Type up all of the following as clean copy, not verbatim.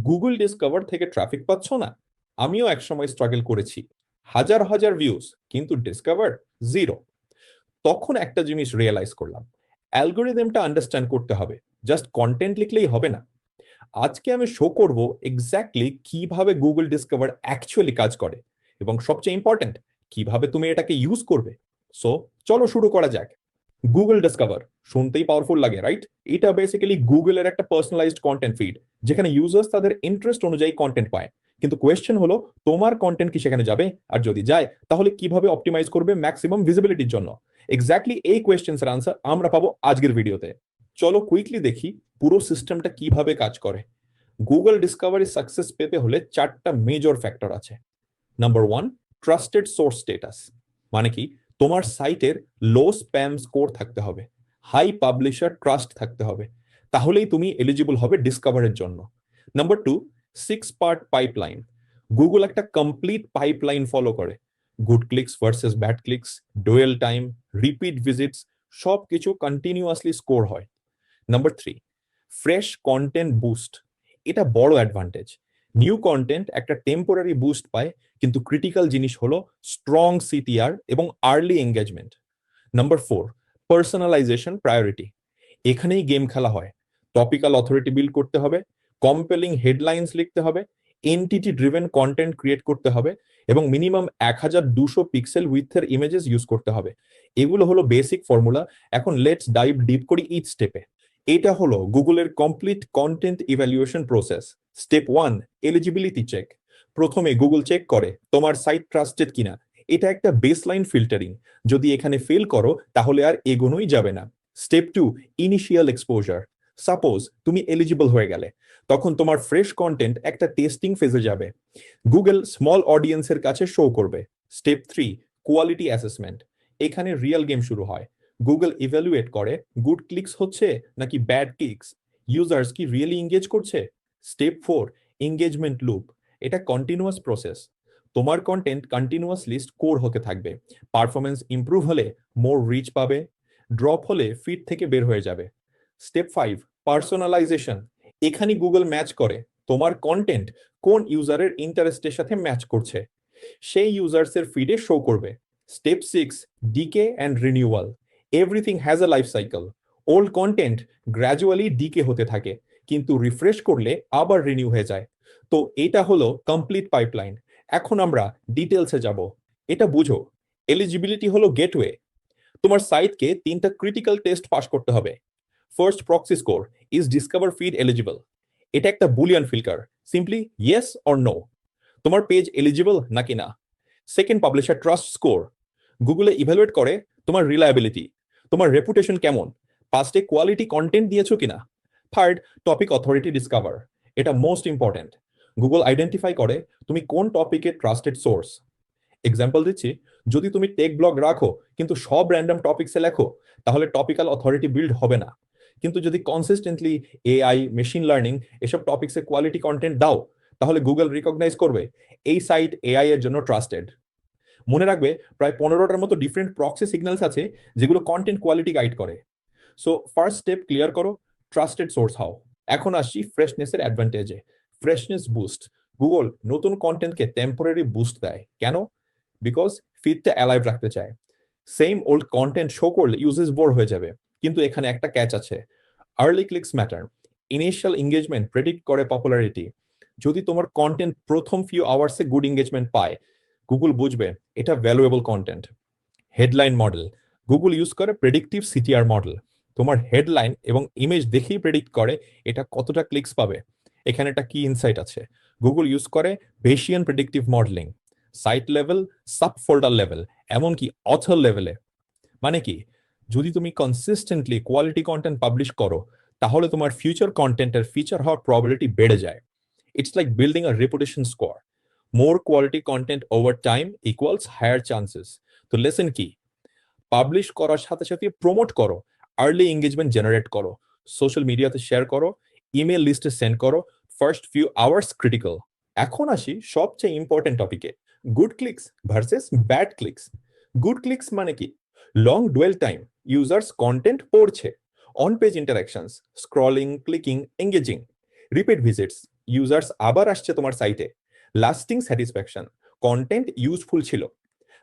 Google discover থেকে traffic পাচ্ছ না? আমিও একসময় স্ট্রাগল করেছি। হাজার হাজার ভিউজ, কিন্তু ডিসকভার জিরো। তখন একটা জিনিস রিয়েলাইজ করলাম, অ্যালগোরিদমটা আন্ডারস্ট্যান্ড করতে হবে, জাস্ট কন্টেন্ট লিখলেই হবে না। আজকে আমি শো করব এক্স্যাক্টলি কিভাবে গুগল ডিসকভার অ্যাকচুয়ালি কাজ করে, এবং সবচেয়ে ইম্পর্টেন্ট, কিভাবে তুমি এটাকে ইউজ করবে। সো চলো শুরু করা যাক। গুগল ডিসকভার শুনতেই পাওয়ারফুল লাগে, রাইট? এটা বেসিক্যালি গুগলের একটা পার্সোনালাইজড কন্টেন্ট ফিড, যেখানে ইউজার্স তাদের ইন্টারেস্ট অনুযায়ী কন্টেন্ট পায়। কিন্তু কোয়েশ্চেন হলো, তোমার কন্টেন্ট কি সেখানে যাবে? আর যদি যায়, তাহলে কিভাবে অপটিমাইজ করবে ম্যাক্সিমাম ভিজিবিলিটির জন্য? এক্স্যাক্টলি এই কোয়েশ্চেন্স এর আনসার আমরা পাবো আজকের ভিডিওতে। চলো কুইকলি দেখি পুরো সিস্টেমটা কিভাবে কাজ করে। গুগল ডিসকভারি সাকসেস পেতে হলে চারটা মেজর ফ্যাক্টর আছে। Number one, trusted source status. মানে কি, তোমার সাইটের লো স্প্যাম স্কোর থাকতে হবে, হাই পাবলিশার ট্রাস্ট থাকতে হবে, তাহলেই তুমি এলিজিবল হবে ডিসকভারের জন্য। Number two, 6 part pipeline. Google একটা কমপ্লিট পাইপলাইন ফলো করে। Good clicks versus bad clicks, dwell time, repeat visits, সব কিছু কন্টিনিউয়াসলি স্কোর হয়। Number three, fresh content boost. এটা বড় অ্যাডভান্টেজ। নিউ কন্টেন্ট একটা টেম্পোরারি বুস্ট পায়, কিন্তু ক্রিটিক্যাল জিনিস হলো স্ট্রং সিটিআর এবং early engagement. Number four, personalization priority. এখানেই গেম খেলা হয়। টপিক্যাল অথরিটি বিল্ড করতে হবে, কম্পেলিং হেডলাইন্স লিখতে হবে, এনটিটি ড্রিভেন কন্টেন্ট ক্রিয়েট করতে হবে, এবং মিনিমাম 1200 পিক্সেল উইথের ইমেজেস ইউজ করতে হবে। এগুলো হলো বেসিক ফর্মুলা। এখন লেটস ডাইভ ডিপ করি ইচ স্টেপে। এটা হলো গুগলের complete content evaluation process. Step one, eligibility check. প্রথমে গুগল চেক করে তোমার সাইট ট্রাস্টেড কিনা। এটা একটা বেসলাইন ফিল্টারিং। যদি এখানে ফেল করো, তাহলে আর এগোনোই যাবে না। Step two, initial exposure. Suppose তুমি এলিজিবল হয়ে গেলে, তখন তোমার ফ্রেশ কন্টেন্ট একটা টেস্টিং ফেজে যাবে। গুগল স্মল অডিয়েন্সের কাছে শো করবে। Step three, quality assessment. এখানে রিয়েল গেম শুরু হয়। গুগল ইভ্যালুয়েট করে গুড ক্লিকস হচ্ছে নাকি ব্যাড ক্লিকস, ইউজার্স কি রিয়েলি এঙ্গেজ করছে। Step four, engagement loop. এটা কন্টিনিউয়াস প্রসেস। তোমার কন্টেন্ট কন্টিনিউয়াসলি স্কোর হতে থাকবে। পারফরমেন্স ইমপ্রুভ হলে মোর রিচ পাবে, ড্রপ হলে ফিড থেকে বের হয়ে যাবে। Step five, personalisation. এখানে গুগল ম্যাচ করে তোমার কন্টেন্ট কোন ইউজারের ইন্টারেস্টের সাথে ম্যাচ করছে, সেই ইউজার্সের ফিডে শো করবে। Step six, decay and renewal. Everything has a life cycle. Old content gradually decay হতে থাকে, কিন্তু রিফ্রেশ করলে আবার রিনিউ হয়ে যায়। তো এটা হলো কমপ্লিট পাইপলাইন। এখন আমরা ডিটেলসে যাব। এটা বুঝো, এলিজিবিলিটি হলো গেটওয়ে। তোমার সাইটকে তিনটা ক্রিটিক্যাল টেস্ট পাস করতে হবে। First, proxy score. Is discover feed eligible? এটা একটা boolean filter, simply yes or no, তোমার পেজ এলিজিবল নাকি না। Second, publisher trust score. গুগলে ইভ্যালুয়েট করে তোমার রিলায়েবিলিটি, তোমার রেপুটেশন কেমন, পাস্টে কোয়ালিটি কন্টেন্ট দিয়েছো কিনা। Third, topic authority discover. এটা মোস্ট ইম্পর্টেন্ট। গুগল আইডেন্টিফাই করে তুমি কোন টপিকে ট্রাস্টেড সোর্স। এক্সাম্পল দিচ্ছি, যদি তুমি টেক ব্লগ রাখো কিন্তু সব র্যান্ডম টপিক্সে লেখো, তাহলে টপিক্যাল অথরিটি বিল্ড হবে না। কিন্তু যদি কনসিস্টেন্টলি এআই, মেশিন লার্নিং এসব টপিক্সে কোয়ালিটি কন্টেন্ট দাও, তাহলে গুগল রিকগনাইজ করবে এই সাইট এআই এর জন্য ট্রাস্টেড। মনে রাখবে, প্রায় 15টার মতো ডিফারেন্ট প্রক্সি সিগন্যালস আছে যেগুলো কন্টেন্ট কোয়ালিটি গাইড করে। সো ফার্স্ট স্টেপ ক্লিয়ার করো, ট্রাস্টেড সোর্স হও। এখন আসছি ফ্রেশনেসের অ্যাডভান্টেজে। Freshness boost. গুগল নতুন কন্টেন্টকে টেম্পোরারি বুস্ট দেয়। কেন? বিকজ ফিডটা অ্যালাইভ রাখতে চায়। সেম ওল্ড কন্টেন্ট শো করলে ইউজেস বোর হয়ে যাবে। কিন্তু এখানে একটা ক্যাচ আছে, early clicks matter. Initial engagement predict করে পপুলারিটি। যদি তোমার কন্টেন্ট প্রথম ফিউ আওয়ার্সে গুড এঙ্গেজমেন্ট পায়, গুগল বুঝবে এটা valuable content. Headline model. Google use করে প্রেডিক্টিভ সিটিআর মডেল। তোমার হেডলাইন এবং ইমেজ দেখেই প্রেডিক্ট করে এটা কতটা ক্লিকস পাবে। এখানে একটা কি ইনসাইট আছে, গুগল ইউজ করে Bayesian predictive modeling, site level, sub folder level, এমনকি অথর লেভেলে। মানে কি, যদি তুমি কনসিস্টেন্টলি কোয়ালিটি কন্টেন্ট পাবলিশ করো, তাহলে তোমার ফিউচার কন্টেন্টের ফিচার হওয়ার প্রবাবিলিটি বেড়ে যায়। It's like building a reputation score. More quality content over time equals higher chances. তো লেসন কি, পাবলিশ করার সাথে সাথে প্রমোট করো, আর্লি এঙ্গেজমেন্ট জেনারেট করো, সোশ্যাল মিডিয়াতে শেয়ার করো, ইমেল লিস্টে সেন্ড করো। First few hours critical. এখন আসি সবচেয়ে ইম্পর্টেন্ট টপিকে, good clicks versus bad clicks. Good clicks মানে কি? Long dwell time, users content পড়ছে, on page interactions, scrolling, clicking, engaging. Repeat visits, users আবার আসছে তোমার সাইটে, লাস্টিং স্যাটিসফ্যাকশন, কন্টেন্ট ইউজফুল ছিল।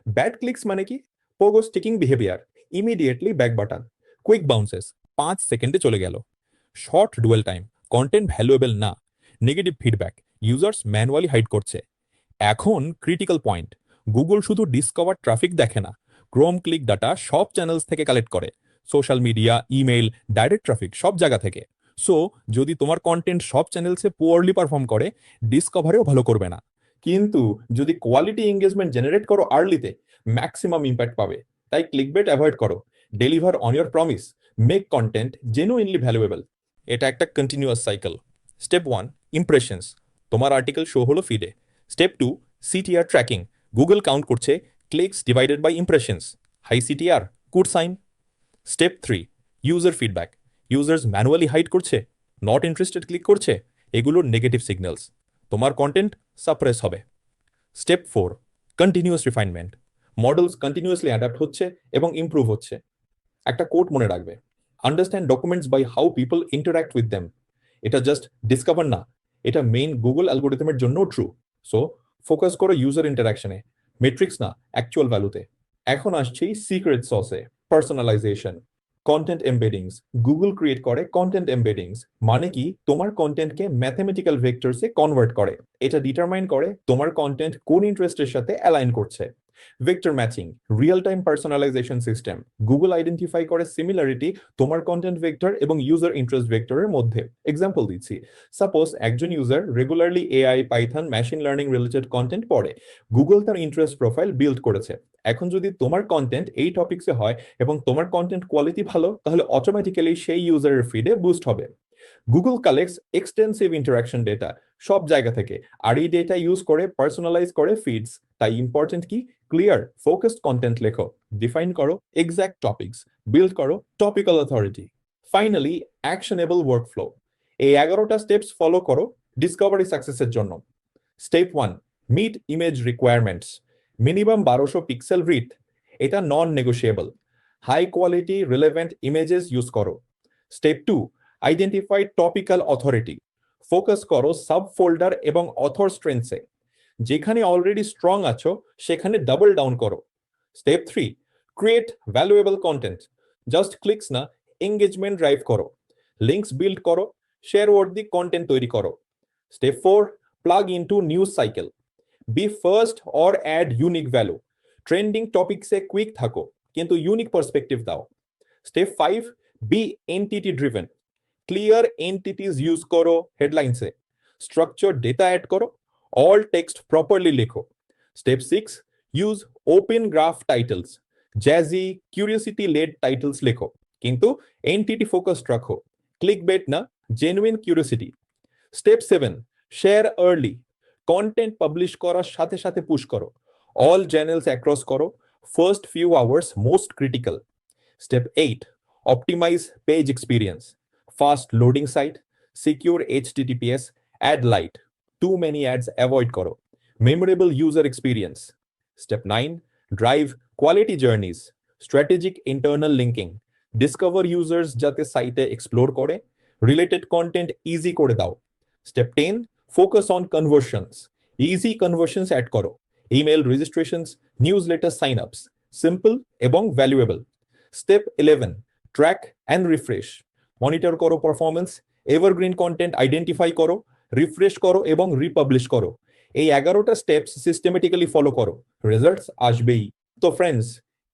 ব্যাড ক্লিকস মানে কি? Pogo sticking behaviour, immediately back button, quick bounces, 5 সেকেন্ডে চলে গেল। Short dwell time, content valuable না, negative feedback, users manually hide করছে। এখন ক্রিটিক্যাল পয়েন্ট, গুগল শুধু ডিসকভার ট্রাফিক দেখে না, ক্রোম ক্লিক ডাটা সব চ্যানেলস থেকে কালেক্ট করে, social media, email, direct traffic সব জায়গা থেকে। সো যদি তোমার কন্টেন্ট সব চ্যানেলসে পুয়ারলি পারফর্ম করে, ডিসকভারেও ভালো করবে না। কিন্তু যদি কোয়ালিটি এঙ্গেজমেন্ট জেনারেট করো আর্লিতে, ম্যাক্সিমাম ইম্প্যাক্ট পাবে। তাই ক্লিকবেট অ্যাভয়েড করো, deliver on your promise, make content genuinely valuable. এটা একটা কন্টিনিউয়াস সাইকেল। স্টেপ 1, ইমপ্রেশনস, তোমার আর্টিকেল শো হলো ফিডে। Step 2, CTR tracking, Google count করছে clicks divided by impressions, high CTR, good sign. Step 3, user feedback, users manually hide করছে, not interested click করছে, এগুলো negative signals, তোমার কন্টেন্ট সাপ্রেস হবে। Step 4, continuous refinement, models continuously adapt হচ্ছে এবং improve হচ্ছে। একটা কোট মনে রাখবে, understand documents by how people interact with them. এটা জাস্ট ডিসকভার না, এটা মেইন গুগল অ্যালগোরিদমের জন্য ট্রু। সো ফোকাস করো ইউজার ইন্টারাকশনে, মেট্রিক্স না, অ্যাকচুয়াল ভ্যালুতে। এখন আসছি সিক্রেট সসে, personalization, content embeddings. Google create করে কন্টেন্ট এমবেডিংস, মানে কি তোমার কন্টেন্টকে ম্যাথমেটিক্যাল ভেক্টরসে কনভার্ট করে। এটা ডিটারমাইন করে তোমার কন্টেন্ট কোন ইন্টারেস্টের সাথে অ্যালাইন করছে। Vector matching, real time personalisation system, Google identify করে সিমিলারিটি তোমার কন্টেন্ট ভেক্টর এবং ইউজার ইন্টারেস্ট ভেক্টরের মধ্যে। এক্সাম্পল দিচ্ছি, সাপোজ একজন user regularly AI, Python, machine learning related content পড়ে, গুগল তার ইন্টারেস্ট প্রোফাইল বিল্ড করেছে। এখন যদি তোমার কন্টেন্ট এই টপিকসে হয় এবং তোমার কন্টেন্ট কোয়ালিটি ভালো, তাহলে অটোমেটিক্যালি সেই ইউজারের ফিডে বুস্ট হবে। Google collects extensive interaction data সব জায়গা থেকে, আর এই ডেটা ইউজ করে পার্সোনালাইজ করে ফিডস। তাই ইম্পর্টেন্ট কি? ক্লিয়ার ফোকাসড কন্টেন্ট লেখো, ডিফাইন করো এক্সাক্ট টপিকস, বিল্ড করো topical authority. Finally, actionable workflow. এই 11টা স্টেপস ফলো করো ডিসকভারি সাকসেসের জন্য। Step 1, meet image requirements, minimum 1200 pixel রিড, এটা non negotiable. High quality relevant images use করো। Step 2, identify topical authority, focus করো সাব ফোল্ডার এবং অথর স্ট্রেংথসে। যেখানে অলরেডি স্ট্রং আছো সেখানে ডাবল ডাউন করো। Step 3, create valuable content, just clicks না, এঙ্গেজমেন্ট ড্রাইভ করো, লিঙ্কস বিল্ড করো, শেয়ার ওয়ার্দি কন্টেন্ট তৈরি করো। Step 4, plug into news cycle, be first or add unique value, trending টপিকসে কুইক থাকো কিন্তু ইউনিক পার্সপেক্টিভ দাও। Step 5, be entity driven, clear entities use করো হেডলাইনসে, স্ট্রাকচার ডেটা অ্যাড করো, অল টেক্সট প্রপারলি লেখো। Step 6, use open graph titles, jazzy curiosity led titles লেখো কিন্তু এন্টিটি ফোকাসড রাখো, ক্লিক বেট না, genuine curiosity. Step 7, share early, content publish করার সাথে সাথে পুশ করো, অল চ্যানেলস অ্যাক্রস করো, first few hours most critical. Step 8, optimize page experience, fast loading site, secure HTTPS, ad light, too many ads avoid করো, memorable user experience. Step 9, drive quality জার্নিজ, strategic internal linking, discover users যাতে সাইটে explore করে, related content easy করে দাও। Step 10, focus on conversions, easy conversions add করো, email registrations, newsletter sign ups, simple এবং valuable. Step 11, track and refresh, monitor করো performance, evergreen content identify করো, refresh করো এবং রিপাবলিশ করো। এই 11টা স্টেপস সিস্টেমেটিক্যালি ফলো করো, রেজাল্টস আসবেই। তো ফ্রেন্ডস,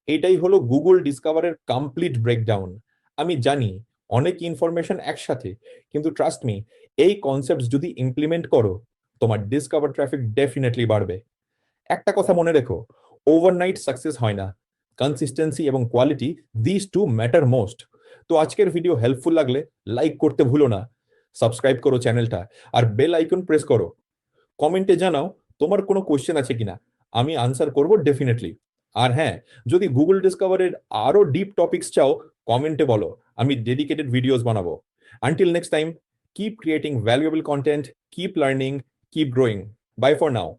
এটাই হলো গুগল ডিসকভারের কমপ্লিট ব্রেকডাউন। আমি জানি অনেক ইনফরমেশন একসাথে, কিন্তু ট্রাস্ট মি, এই কনসেপ্টস যদি ইমপ্লিমেন্ট করো, তোমার ডিসকভার ট্রাফিক ডেফিনেটলি বাড়বে। একটা কথা মনে রেখো, ওভারনাইট সাকসেস হয় না, কনসিস্টেন্সি এবং quality, this two matter most. তো আজকের ভিডিও হেল্পফুল লাগলে লাইক করতে ভুলো না, সাবস্ক্রাইব করো চ্যানেলটা, আর বেল আইকন প্রেস করো। কমেন্টে জানাও তোমার কোনো কোশ্চেন আছে কিনা, আমি আনসার করব ডেফিনেটলি। আর হ্যাঁ, যদি গুগল ডিসকভারের আরো ডিপ টপিকস চাও, কমেন্টে বলো, আমি ডেডিকেটেড ভিডিওস বানাবো। Until next time, keep creating valuable content, keep learning, keep growing. Bye for now.